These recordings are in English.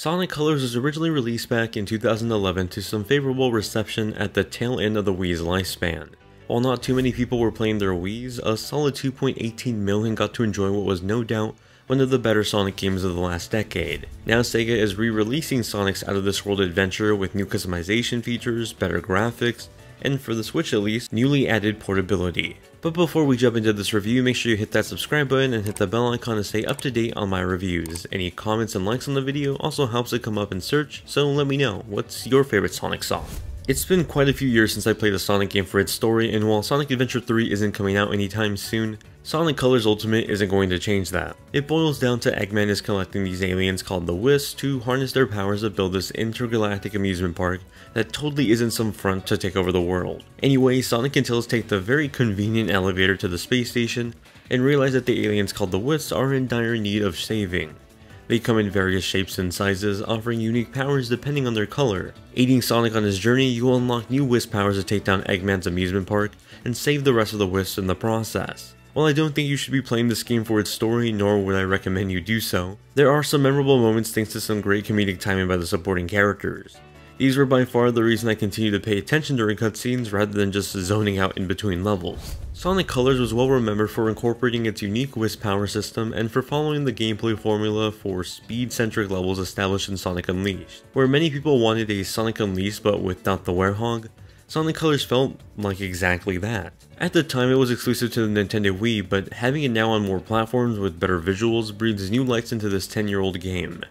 Sonic Colors was originally released back in 2011 to some favorable reception at the tail end of the Wii's lifespan. While not too many people were playing their Wiis, a solid 2.18 million got to enjoy what was no doubt one of the better Sonic games of the last decade. Now Sega is re-releasing Sonic's Out of This World adventure with new customization features, better graphics, and for the Switch at least, newly added portability. But before we jump into this review, make sure you hit that subscribe button and hit the bell icon to stay up to date on my reviews. Any comments and likes on the video also helps it come up in search, so let me know, what's your favorite Sonic song? It's been quite a few years since I played a Sonic game for its story, and while Sonic Adventure 3 isn't coming out anytime soon, Sonic Colors Ultimate isn't going to change that. It boils down to Eggman is collecting these aliens called the Wisps to harness their powers to build this intergalactic amusement park that totally isn't some front to take over the world. Anyway, Sonic and Tails take the very convenient elevator to the space station and realize that the aliens called the Wisps are in dire need of saving. They come in various shapes and sizes, offering unique powers depending on their color. Aiding Sonic on his journey, you will unlock new Wisp powers to take down Eggman's amusement park and save the rest of the Wisps in the process. While I don't think you should be playing this game for its story, nor would I recommend you do so, there are some memorable moments thanks to some great comedic timing by the supporting characters. These were by far the reason I continue to pay attention during cutscenes rather than just zoning out in between levels. Sonic Colors was well remembered for incorporating its unique Wisp power system and for following the gameplay formula for speed-centric levels established in Sonic Unleashed. Where many people wanted a Sonic Unleashed but without the werehog, Sonic Colors felt like exactly that. At the time it was exclusive to the Nintendo Wii, but having it now on more platforms with better visuals breathes new lights into this 10-year-old game.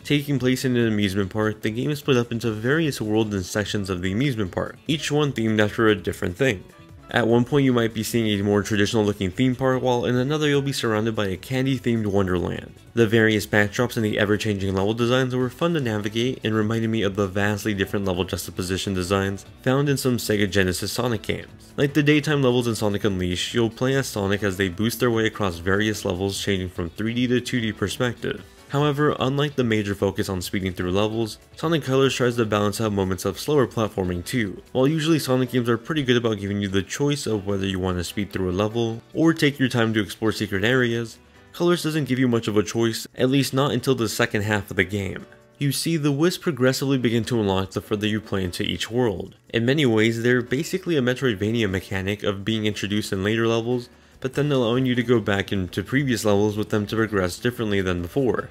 Taking place in an amusement park, the game is split up into various worlds and sections of the amusement park, each one themed after a different thing. At one point you might be seeing a more traditional looking theme park, while in another you'll be surrounded by a candy themed wonderland. The various backdrops and the ever-changing level designs were fun to navigate and reminded me of the vastly different level juxtaposition designs found in some Sega Genesis Sonic games. Like the daytime levels in Sonic Unleashed, you'll play as Sonic as they boost their way across various levels, changing from 3D to 2D perspective. However, unlike the major focus on speeding through levels, Sonic Colors tries to balance out moments of slower platforming too. While usually Sonic games are pretty good about giving you the choice of whether you want to speed through a level or take your time to explore secret areas, Colors doesn't give you much of a choice, at least not until the second half of the game. You see, the Wisps progressively begin to unlock the further you play into each world. In many ways, they're basically a Metroidvania mechanic of being introduced in later levels, but then allowing you to go back into previous levels with them to progress differently than before.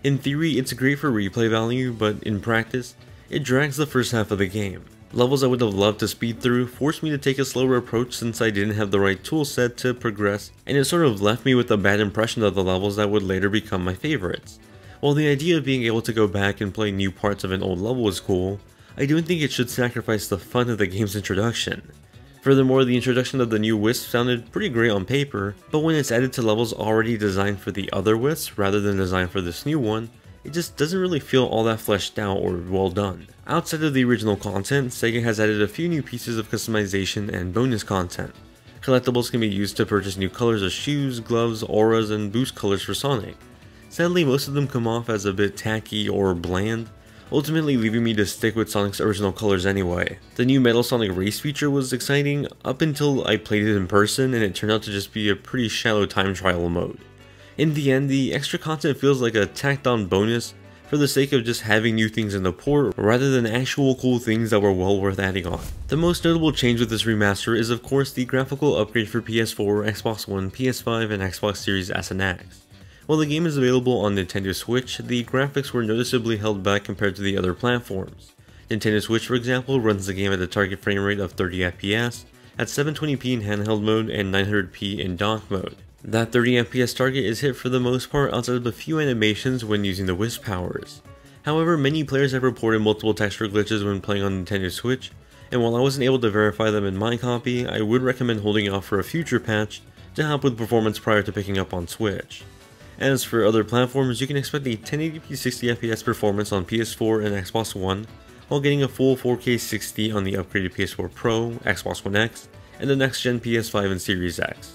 In theory, it's great for replay value, but in practice, it drags the first half of the game. Levels I would have loved to speed through forced me to take a slower approach since I didn't have the right toolset to progress, and it sort of left me with a bad impression of the levels that would later become my favorites. While the idea of being able to go back and play new parts of an old level is cool, I don't think it should sacrifice the fun of the game's introduction. Furthermore, the introduction of the new Wisp sounded pretty great on paper, but when it's added to levels already designed for the other Wisps rather than designed for this new one, it just doesn't really feel all that fleshed out or well done. Outside of the original content, Sega has added a few new pieces of customization and bonus content. Collectibles can be used to purchase new colors of shoes, gloves, auras, and boost colors for Sonic. Sadly, most of them come off as a bit tacky or bland, ultimately leaving me to stick with Sonic's original colors anyway. The new Metal Sonic race feature was exciting up until I played it in person, and it turned out to just be a pretty shallow time trial mode. In the end, the extra content feels like a tacked on bonus for the sake of just having new things in the port rather than actual cool things that were well worth adding on. The most notable change with this remaster is of course the graphical upgrade for PS4, Xbox One, PS5, and Xbox Series S and X. While the game is available on Nintendo Switch, the graphics were noticeably held back compared to the other platforms. Nintendo Switch, for example, runs the game at a target frame rate of 30 FPS, at 720p in handheld mode and 900p in dock mode. That 30 FPS target is hit for the most part outside of a few animations when using the Wisp powers. However, many players have reported multiple texture glitches when playing on Nintendo Switch, and while I wasn't able to verify them in my copy, I would recommend holding off for a future patch to help with performance prior to picking up on Switch. As for other platforms, you can expect a 1080p 60fps performance on PS4 and Xbox One, while getting a full 4K 60 on the upgraded PS4 Pro, Xbox One X, and the next-gen PS5 and Series X.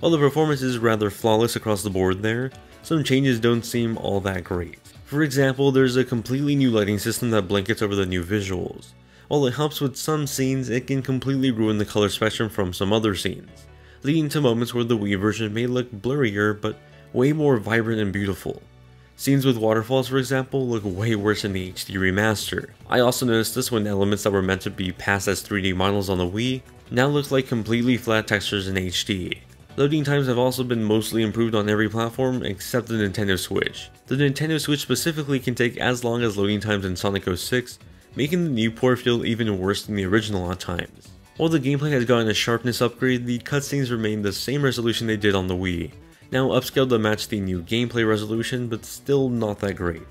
While the performance is rather flawless across the board there, some changes don't seem all that great. For example, there's a completely new lighting system that blankets over the new visuals. While it helps with some scenes, it can completely ruin the color spectrum from some other scenes, leading to moments where the Wii version may look blurrier but way more vibrant and beautiful. Scenes with waterfalls, for example, look way worse in the HD remaster. I also noticed this when elements that were meant to be passed as 3D models on the Wii now look like completely flat textures in HD. Loading times have also been mostly improved on every platform except the Nintendo Switch. The Nintendo Switch specifically can take as long as loading times in Sonic 06, making the new port feel even worse than the original at times. While the gameplay has gotten a sharpness upgrade, the cutscenes remain the same resolution they did on the Wii, now upscaled to match the new gameplay resolution, but still not that great.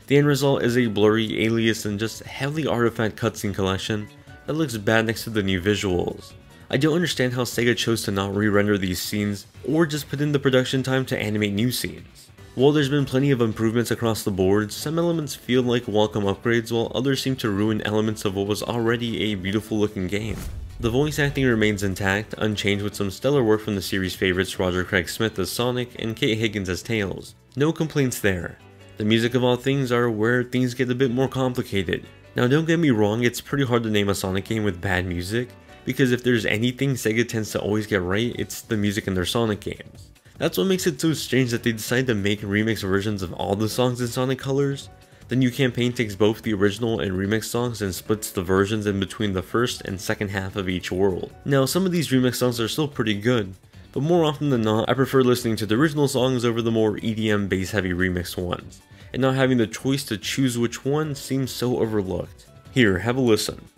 The end result is a blurry, alias, and just heavily artifact cutscene collection that looks bad next to the new visuals. I don't understand how Sega chose to not re-render these scenes, or just put in the production time to animate new scenes. While there's been plenty of improvements across the board, some elements feel like welcome upgrades while others seem to ruin elements of what was already a beautiful looking game. The voice acting remains intact, unchanged, with some stellar work from the series favorites Roger Craig Smith as Sonic and Kate Higgins as Tails. No complaints there. The music of all things are where things get a bit more complicated. Now don't get me wrong, it's pretty hard to name a Sonic game with bad music, because if there's anything Sega tends to always get right, it's the music in their Sonic games. That's what makes it so strange that they decide to make remix versions of all the songs in Sonic Colors. The new campaign takes both the original and remix songs and splits the versions in between the first and second half of each world. Now some of these remix songs are still pretty good, but more often than not I prefer listening to the original songs over the more EDM bass heavy remixed ones, and not having the choice to choose which one seems so overlooked. Here, have a listen.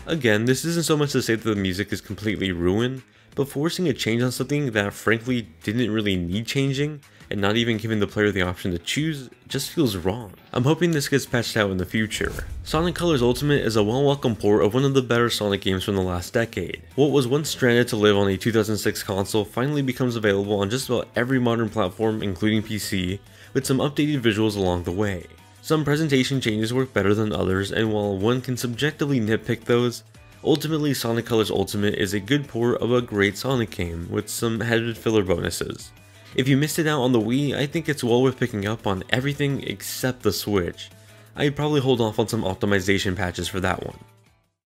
Again, this isn't so much to say that the music is completely ruined, but forcing a change on something that frankly didn't really need changing, and not even giving the player the option to choose, just feels wrong. I'm hoping this gets patched out in the future. Sonic Colors Ultimate is a well-welcome port of one of the better Sonic games from the last decade. What was once stranded to live on a 2006 console finally becomes available on just about every modern platform including PC, with some updated visuals along the way. Some presentation changes work better than others, and while one can subjectively nitpick those, ultimately Sonic Colors Ultimate is a good port of a great Sonic game with some added filler bonuses. If you missed it out on the Wii, I think it's well worth picking up on everything except the Switch. I'd probably hold off on some optimization patches for that one.